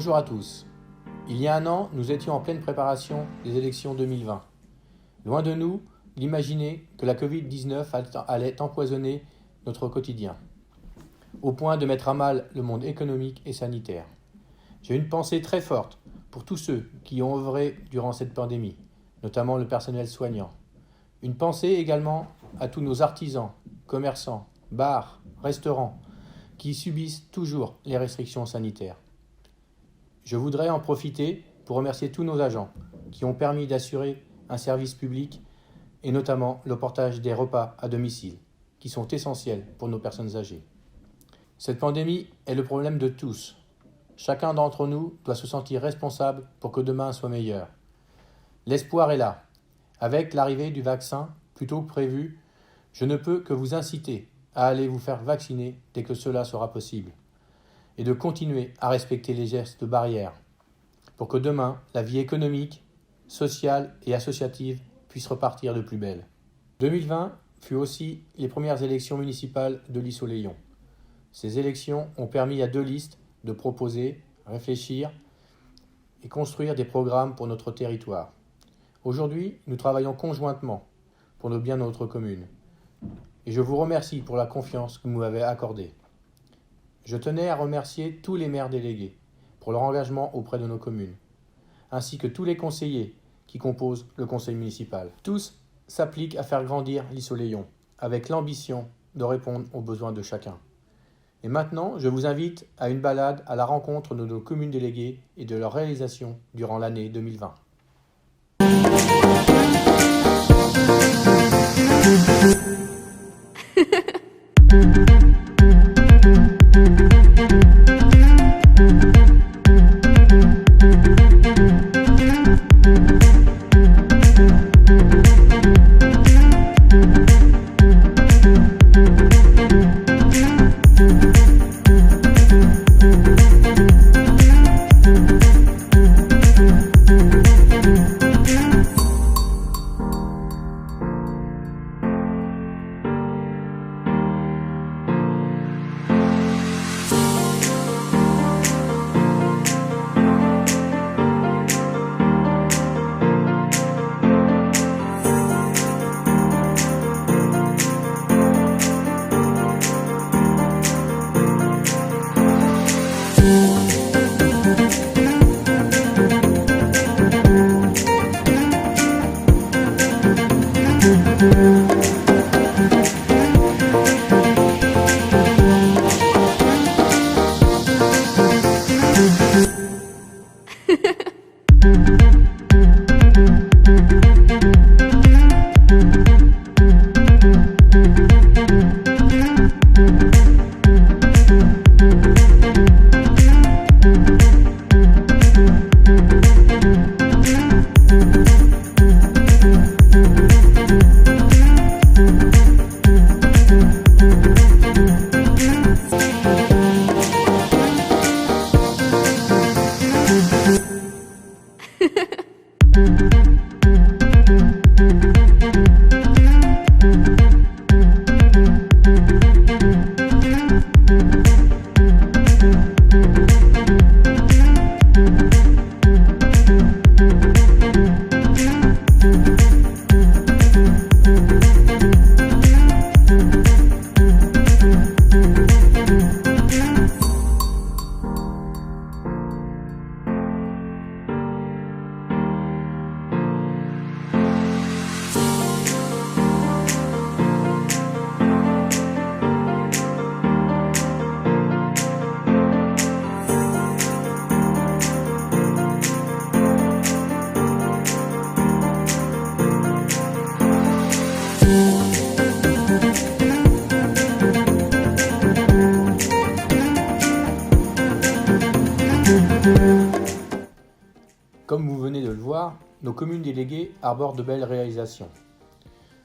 Bonjour à tous. Il y a un an, nous étions en pleine préparation des élections 2020. Loin de nous, d'imaginer que la Covid-19 allait empoisonner notre quotidien, au point de mettre à mal le monde économique et sanitaire. J'ai une pensée très forte pour tous ceux qui ont œuvré durant cette pandémie, notamment le personnel soignant. Une pensée également à tous nos artisans, commerçants, bars, restaurants, qui subissent toujours les restrictions sanitaires. Je voudrais en profiter pour remercier tous nos agents qui ont permis d'assurer un service public et notamment le portage des repas à domicile, qui sont essentiels pour nos personnes âgées. Cette pandémie est le problème de tous. Chacun d'entre nous doit se sentir responsable pour que demain soit meilleur. L'espoir est là. Avec l'arrivée du vaccin plus tôt que prévu, je ne peux que vous inciter à aller vous faire vacciner dès que cela sera possible et de continuer à respecter les gestes barrières pour que demain, la vie économique, sociale et associative puisse repartir de plus belle. 2020 fut aussi les premières élections municipales de l'Isle-aux-Léons. Ces élections ont permis à deux listes de proposer, réfléchir et construire des programmes pour notre territoire. Aujourd'hui, nous travaillons conjointement pour le bien de notre commune. Et je vous remercie pour la confiance que vous m'avez accordée. Je tenais à remercier tous les maires délégués pour leur engagement auprès de nos communes, ainsi que tous les conseillers qui composent le conseil municipal. Tous s'appliquent à faire grandir l'Isle-aux-Léons, avec l'ambition de répondre aux besoins de chacun. Et maintenant, je vous invite à une balade à la rencontre de nos communes déléguées et de leurs réalisations durant l'année 2020. Comme vous venez de le voir, nos communes déléguées arborent de belles réalisations,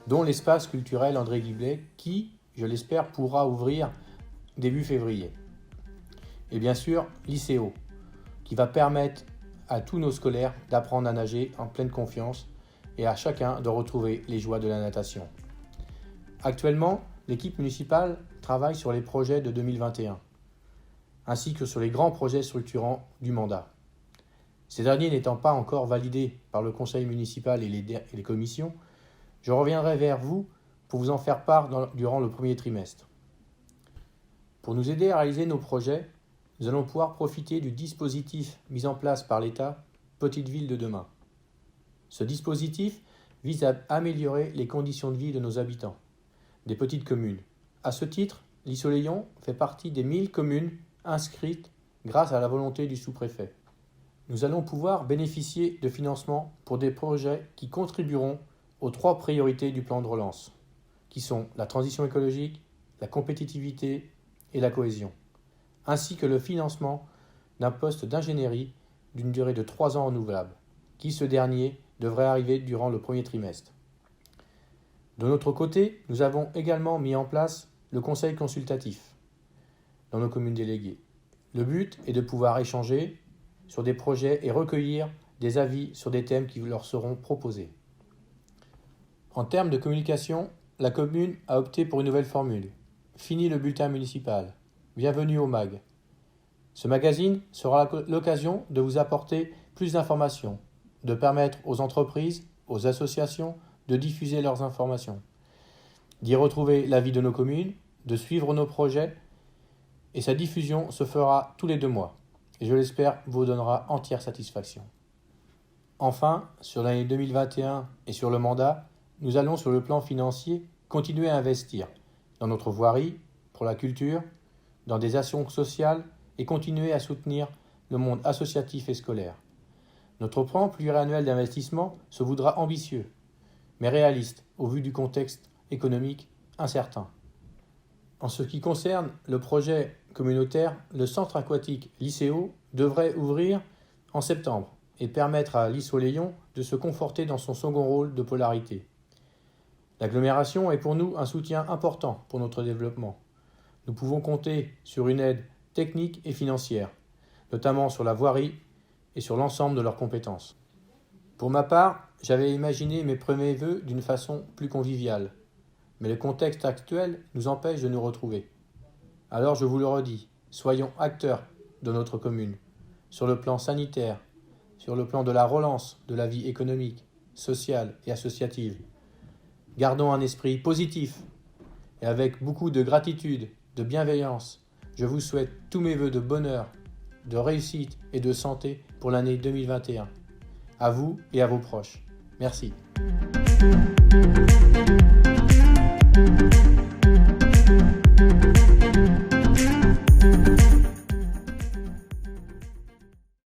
dont l'espace culturel André Guiblet qui, je l'espère, pourra ouvrir début février. Et bien sûr, l'ICO, qui va permettre à tous nos scolaires d'apprendre à nager en pleine confiance et à chacun de retrouver les joies de la natation. Actuellement, l'équipe municipale travaille sur les projets de 2021. ainsi que sur les grands projets structurants du mandat. Ces derniers n'étant pas encore validés par le conseil municipal et les commissions, je reviendrai vers vous pour vous en faire part durant le premier trimestre. Pour nous aider à réaliser nos projets, nous allons pouvoir profiter du dispositif mis en place par l'État Petites Villes de demain. Ce dispositif vise à améliorer les conditions de vie de nos habitants, des petites communes. À ce titre, l'Issoléon fait partie des 1000 communes inscrites grâce à la volonté du sous-préfet. Nous allons pouvoir bénéficier de financements pour des projets qui contribueront aux 3 priorités du plan de relance, qui sont la transition écologique, la compétitivité et la cohésion, ainsi que le financement d'un poste d'ingénierie d'une durée de 3 ans renouvelable, qui ce dernier devrait arriver durant le premier trimestre. De notre côté, nous avons également mis en place le conseil consultatif dans nos communes déléguées. Le but est de pouvoir échanger sur des projets et recueillir des avis sur des thèmes qui leur seront proposés. En termes de communication, la commune a opté pour une nouvelle formule. Fini le bulletin municipal. Bienvenue au MAG. Ce magazine sera l'occasion de vous apporter plus d'informations, de permettre aux entreprises, aux associations de diffuser leurs informations, d'y retrouver l'avis de nos communes, de suivre nos projets, et sa diffusion se fera tous les 2 mois, et je l'espère vous donnera entière satisfaction. Enfin, sur l'année 2021 et sur le mandat, nous allons sur le plan financier continuer à investir dans notre voirie, pour la culture, dans des actions sociales et continuer à soutenir le monde associatif et scolaire. Notre plan pluriannuel d'investissement se voudra ambitieux, mais réaliste au vu du contexte économique incertain. En ce qui concerne le projet communautaire, le centre aquatique Lycéo devrait ouvrir en septembre et permettre à l'Issoléon de se conforter dans son second rôle de polarité. L'agglomération est pour nous un soutien important pour notre développement. Nous pouvons compter sur une aide technique et financière, notamment sur la voirie et sur l'ensemble de leurs compétences. Pour ma part, j'avais imaginé mes premiers vœux d'une façon plus conviviale, mais le contexte actuel nous empêche de nous retrouver. Alors je vous le redis, soyons acteurs de notre commune, sur le plan sanitaire, sur le plan de la relance de la vie économique, sociale et associative. Gardons un esprit positif et avec beaucoup de gratitude, de bienveillance, je vous souhaite tous mes vœux de bonheur, de réussite et de santé pour l'année 2021. À vous et à vos proches. Merci.